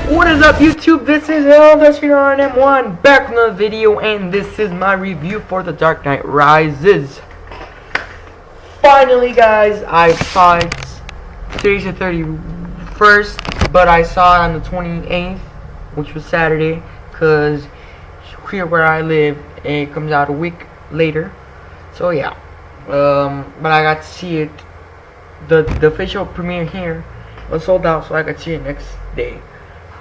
What is up, YouTube? This is LDustinRM1 back with another video, and this is my review for The Dark Knight Rises. Finally, guys, I saw it. Today's the 31st, but I saw it on the 28th, which was Saturday, because here where I live, it comes out a week later. So yeah, but I got to see it. The official premiere here was sold out, so I could see it next day.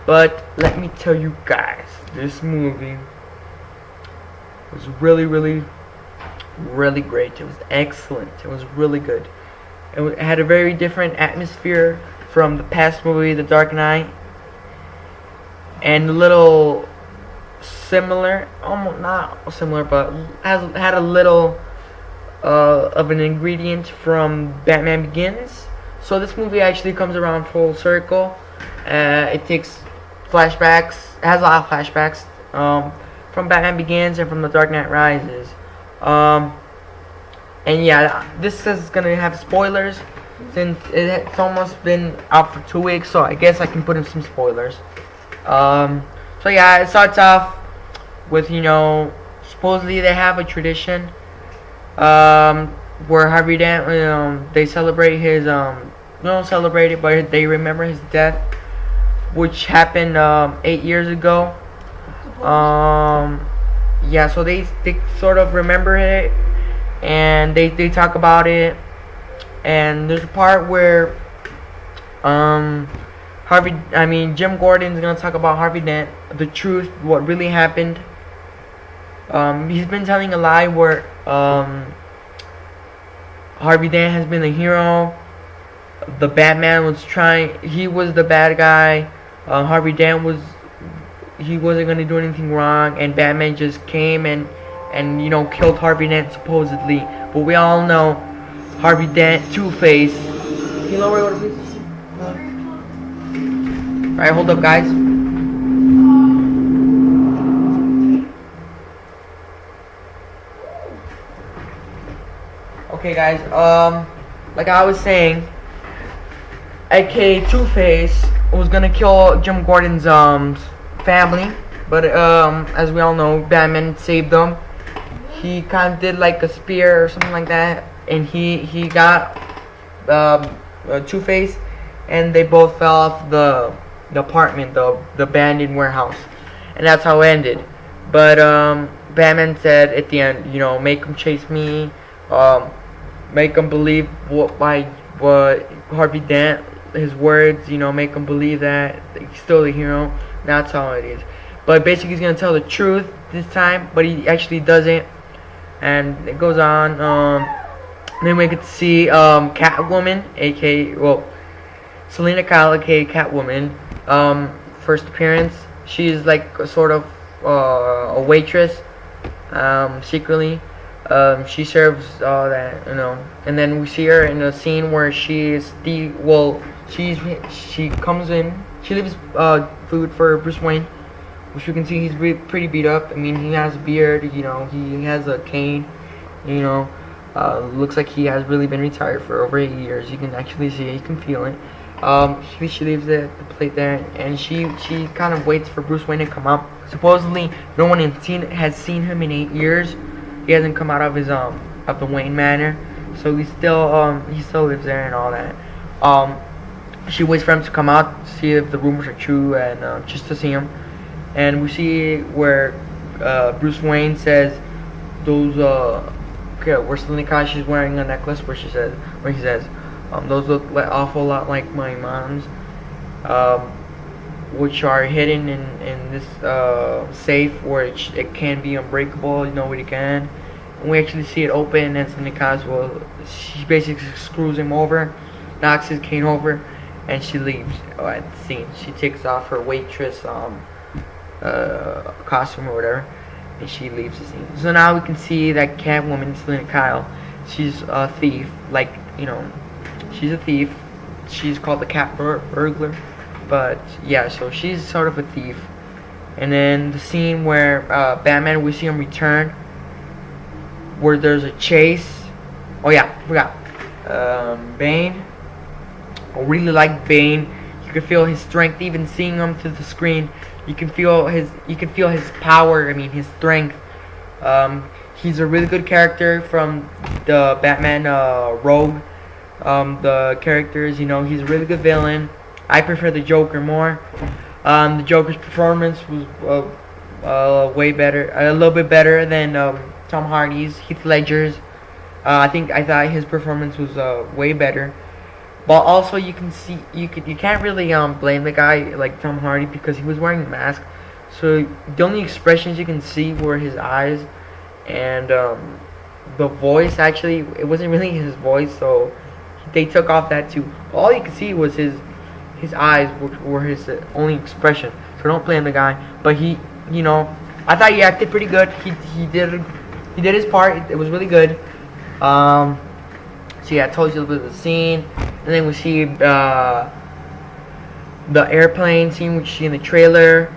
But let me tell you guys, this movie was really great. It was excellent. It was really good. It had a very different atmosphere from the past movie, The Dark Knight, and a little similar, almost not similar, but had a little of an ingredient from Batman Begins. So this movie actually comes around full circle. It takes flashbacks, it has a lot of flashbacks from Batman Begins and from The Dark Knight Rises. And yeah, this is gonna have spoilers since it's almost been out for 2 weeks, so I guess I can put in some spoilers. So yeah, it starts off with, supposedly they have a tradition where Harvey Dent, they celebrate his don't celebrate it, but they remember his death, which happened 8 years ago. Yeah, so they sort of remember it, and they talk about it. And there's a part where Jim Gordon's gonna talk about Harvey Dent, the truth, what really happened. He's been telling a lie where Harvey Dent has been the hero. The Batman was he was the bad guy. Harvey Dent wasn't gonna do anything wrong, and Batman just came and killed Harvey Dent supposedly. But we all know Harvey Dent, Two-Face. Can you lower your order, please? Alright, hold up, guys. Okay, guys. Like I was saying, aka Two-Face was gonna kill Jim Gordon's family, but as we all know, Batman saved them. He kind of did like a spear or something like that, and he got Two-Face, and they both fell off the apartment, the abandoned warehouse, and that's how it ended. But Batman said at the end, make them chase me, make them believe what Harvey Dent, his words, make him believe that he's still the hero. That's how it is. But basically he's gonna tell the truth this time, but he actually doesn't. And it goes on. Then we get to see Catwoman, aka Selina Kyle, aka Catwoman. First appearance. She's like a sort of a waitress. Secretly. She serves that, and then we see her in a scene where she comes in, she leaves food for Bruce Wayne, which you can see he's pretty beat up. I mean, he has a beard, he has a cane, looks like he has really been retired for over 8 years. You can actually see it, you can feel it. She leaves the plate there, and she kind of waits for Bruce Wayne to come up. Supposedly, no one has seen him in 8 years. He hasn't come out of his of the Wayne Manor, so he still lives there and all that. She waits for him to come out to see if the rumors are true, and just to see him. And we see where Bruce Wayne says those where Selina Kyle, she's wearing a necklace where he says those look awful lot like my mom's, which are hidden in this safe where it can be unbreakable. Nobody can. And we actually see it open, and Selina Kyle, she basically screws him over, knocks his cane over, and she leaves at the scene. She takes off her waitress costume or whatever, and she leaves the scene. So now we can see that Catwoman, Selina Kyle, she's a thief. She's a thief. She's called the Cat Burglar. But yeah, so she's sort of a thief. And then the scene where Batman, we see him return, where there's a chase. Oh yeah, I forgot. Bane. I really like Bane. can feel his strength, even seeing him through the screen. You can feel his power. I mean, his strength. He's a really good character from the Batman Rogue. The characters, he's a really good villain. I prefer the Joker more. The Joker's performance was way better, a little bit better than Tom Hardy's, Heath Ledger's. I thought his performance was way better. But also, you can't really blame the guy like Tom Hardy because he was wearing a mask. So the only expressions you can see were his eyes and the voice. Actually, it wasn't really his voice, so they took off that too. All you could see was his eyes, which were his only expression. So don't blame the guy. But I thought he acted pretty good. He did his part. It was really good. So yeah, I told you a little bit of the scene, and then we see the airplane scene, which you see in the trailer.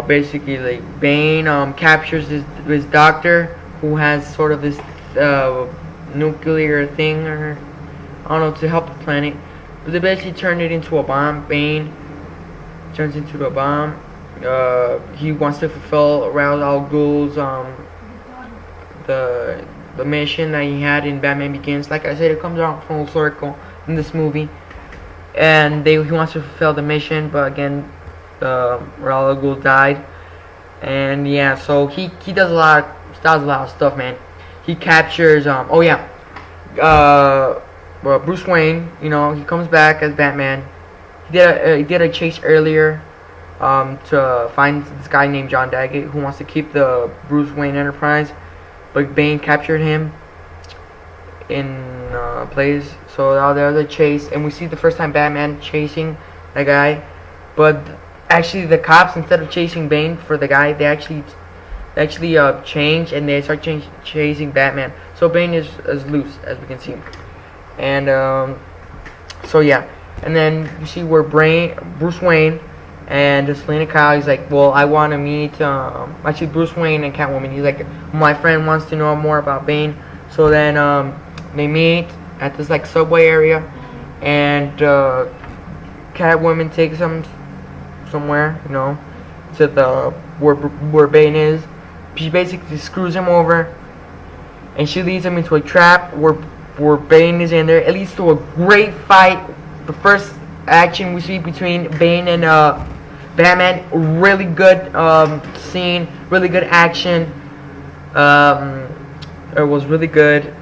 Basically, like Bane captures his doctor, who has sort of this nuclear thing, or I don't know, to help the planet. But they basically turned it into a bomb. Bane turns into a bomb. He wants to fulfill Ra's al Ghul's the mission that he had in Batman Begins. Like I said, it comes out full circle in this movie, and he wants to fulfill the mission. But again, Ra's al Ghul died, and yeah, so he does a lot of stuff, man. He captures Bruce Wayne. He comes back as Batman. He did a chase earlier to find this guy named John Daggett, who wants to keep the Bruce Wayne Enterprise, but Bane captured him in place. So now there's a chase, and we see the first time Batman chasing that guy. But actually, the cops, instead of chasing Bane for the guy, they actually change, and they start chasing Batman. So Bane is loose, as we can see. And so yeah, and then you see where Bruce Wayne and Selena Kyle, he's like, well, I want to meet actually Bruce Wayne and Catwoman. He's like, my friend wants to know more about Bane. So then they meet at this like subway area, and Catwoman takes him somewhere, to the where Bane is. She basically screws him over, and she leads him into a trap where Bane is in there. It leads to a great fight. The first action we see between Bane and Batman, really good scene, really good action. It was really good,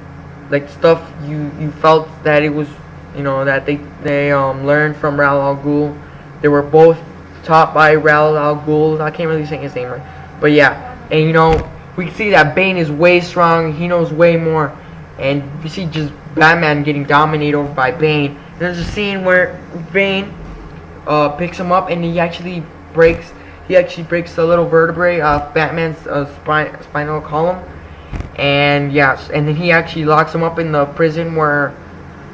like stuff you felt that it was, that they learned from Ra's al Ghul. They were both taught by Ra's al Ghul. I can't really say his name right, but yeah, and we can see that Bane is way strong. He knows way more, and you see just Batman getting dominated over by Bane. And there's a scene where Bane picks him up, and he actually breaks the little vertebrae of Batman's spinal column, and and then he actually locks him up in the prison where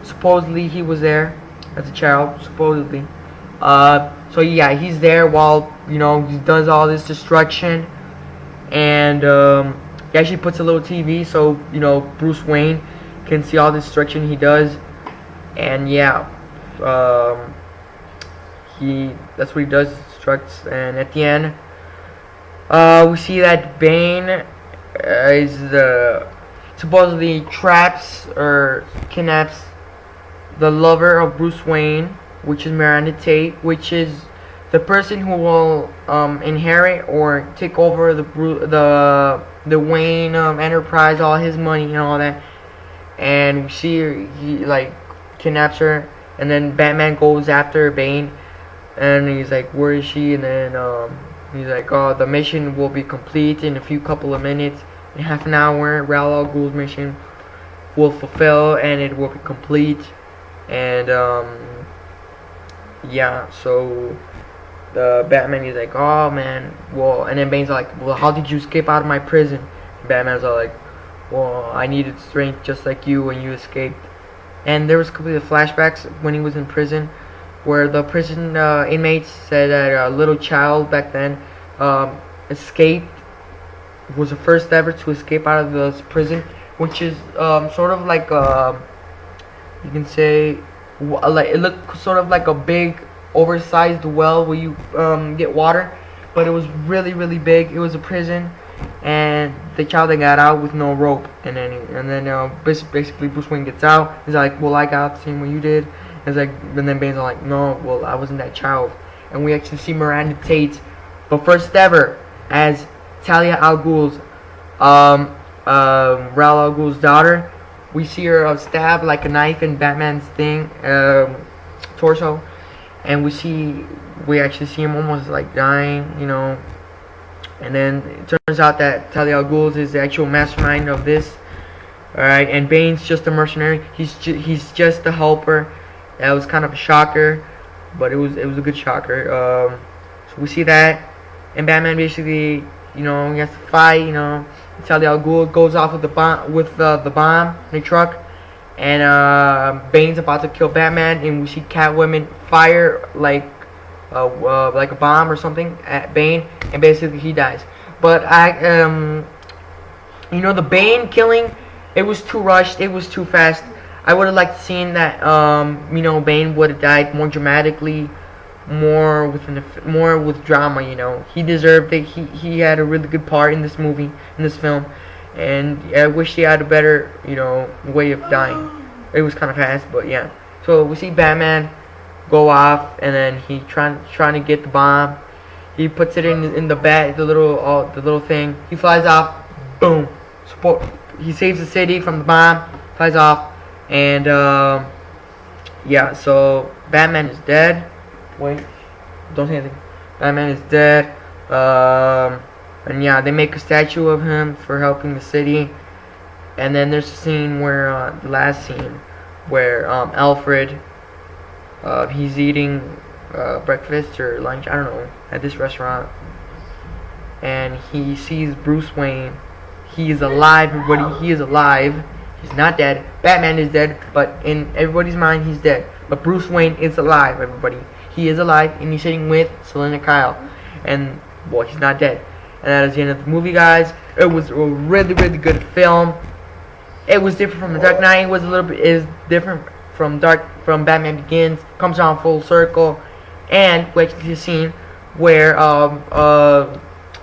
supposedly he was there as a child, supposedly. So yeah, he's there while he does all this destruction, and he actually puts a little TV so Bruce Wayne can see all the destruction he does, and yeah, that's what he does, destructs. And at the end, we see that Bane supposedly traps or kidnaps the lover of Bruce Wayne, which is Miranda Tate, which is the person who will inherit or take over the Wayne Enterprise, all his money and all that. And we see he like kidnaps her, and then Batman goes after Bane, and he's like, where is she? And then he's like, oh, the mission will be complete in a couple of minutes. In half an hour, Ra's al Ghul's mission will fulfill, and it will be complete. And yeah, so the Batman is like, oh man, well, and then Bane's like, well, how did you escape out of my prison? And Batman's all like, well, I needed strength just like you when you escaped. And there was a couple of flashbacks when he was in prison, where the prison inmates said that a little child back then escaped, was the first ever to escape out of this prison, which is sort of like you can say, like, it looked sort of like a big oversized well where you get water, but it was really big. It was a prison, and the child that got out with no rope, and then basically Bruce Wayne gets out. He's like, well, I got the same way you did. It's like, and then Bane's like, no, well, I wasn't that child. And we actually see Miranda Tate, but first ever, as Talia al Ghul's Ra's al Ghul's daughter. We see her stab like a knife in Batman's torso, and we actually see him almost like dying, you know. And then it turns out that Talia al Ghul is the actual mastermind of this. All right, and Bane's just a mercenary. He's just a helper. That was kind of a shocker, but it was a good shocker. So we see that, and Batman basically, you know, he has to fight, you know. Talia al Ghul goes off with the bomb in the truck, and Bane's about to kill Batman, and we see Catwoman fire like a bomb or something at Bane, and basically he dies. But you know, the Bane killing, it was too rushed, it was too fast. I would have liked seeing that you know, Bane would have died more dramatically, more with drama. You know, he deserved it. He had a really good part in this movie, in this film, and I wish he had a better, you know, way of dying. It was kind of fast, but yeah. So we see Batman go off, and then he trying to get the bomb. He puts it in the bag, the little thing. He flies off, boom. He saves the city from the bomb. Flies off, and yeah. So Batman is dead. Wait, don't say anything. Batman is dead. And yeah, they make a statue of him for helping the city. And then there's a scene where, the last scene, where Alfred, he's eating breakfast or lunch, I don't know, at this restaurant. And he sees Bruce Wayne. He is alive, everybody. He is alive. He's not dead. Batman is dead, but in everybody's mind, he's dead. But Bruce Wayne is alive, everybody. He is alive, and he's sitting with Selina Kyle, and well, he's not dead. And that is the end of the movie, guys. It was a really good film. It was different from The Dark Knight. It was a little bit different from Batman Begins. Comes around full circle, and we actually see a scene where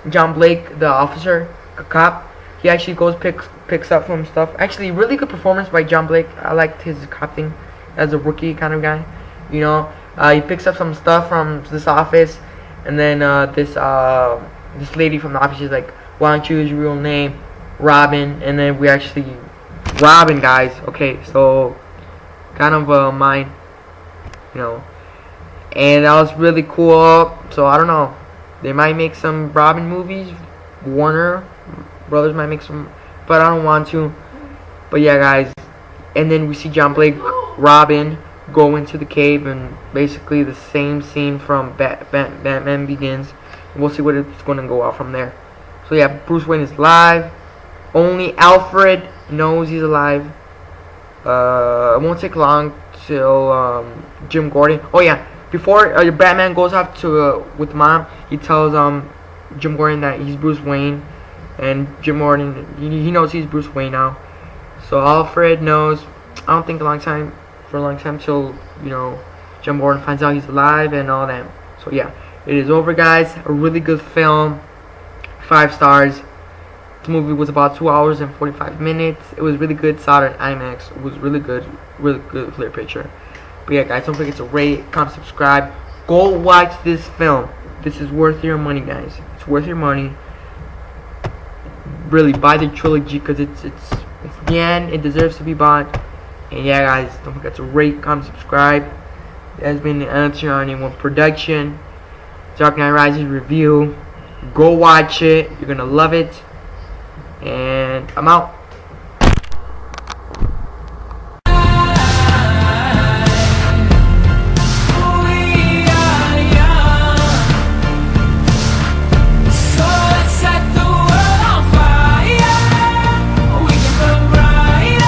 John Blake, the officer, a cop, he actually goes picks up some stuff. Actually, really good performance by John Blake. I liked his cop thing as a rookie kind of guy, you know. He picks up some stuff from this office, and then this lady from the office is like, why don't you use your real name, Robin? And then we actually, Robin, guys. Okay, so kind of mine, you know. And that was really cool. So I don't know, they might make some Robin movies. Warner Brothers might make some, but I don't want to. But yeah, guys. And then we see John Blake, Robin, go into the cave, and basically the same scene from Batman Begins. We'll see what it's going to go out from there. So yeah, Bruce Wayne is alive. Only Alfred knows he's alive. It won't take long till Jim Gordon. Oh yeah, before Batman goes off to with Mom, he tells Jim Gordon that he's Bruce Wayne, and Jim Gordon, he knows he's Bruce Wayne now. So Alfred knows. I don't think for a long time till, you know, Jim Gordon finds out he's alive and all that. So yeah, it is over, guys. A really good film. 5 stars. This movie was about 2 hours and 45 minutes. It was really good. Saw it in IMAX. It was really good clear picture. But yeah, guys, don't forget to rate, comment, subscribe. Go watch this film. This is worth your money, guys. It's worth your money. Really, buy the trilogy, because it's the end. It deserves to be bought. And yeah, guys, don't forget to rate, comment, subscribe. It has been an Anti-91 production. Dark Knight Rises review. Go watch it. You're gonna love it. And I'm out.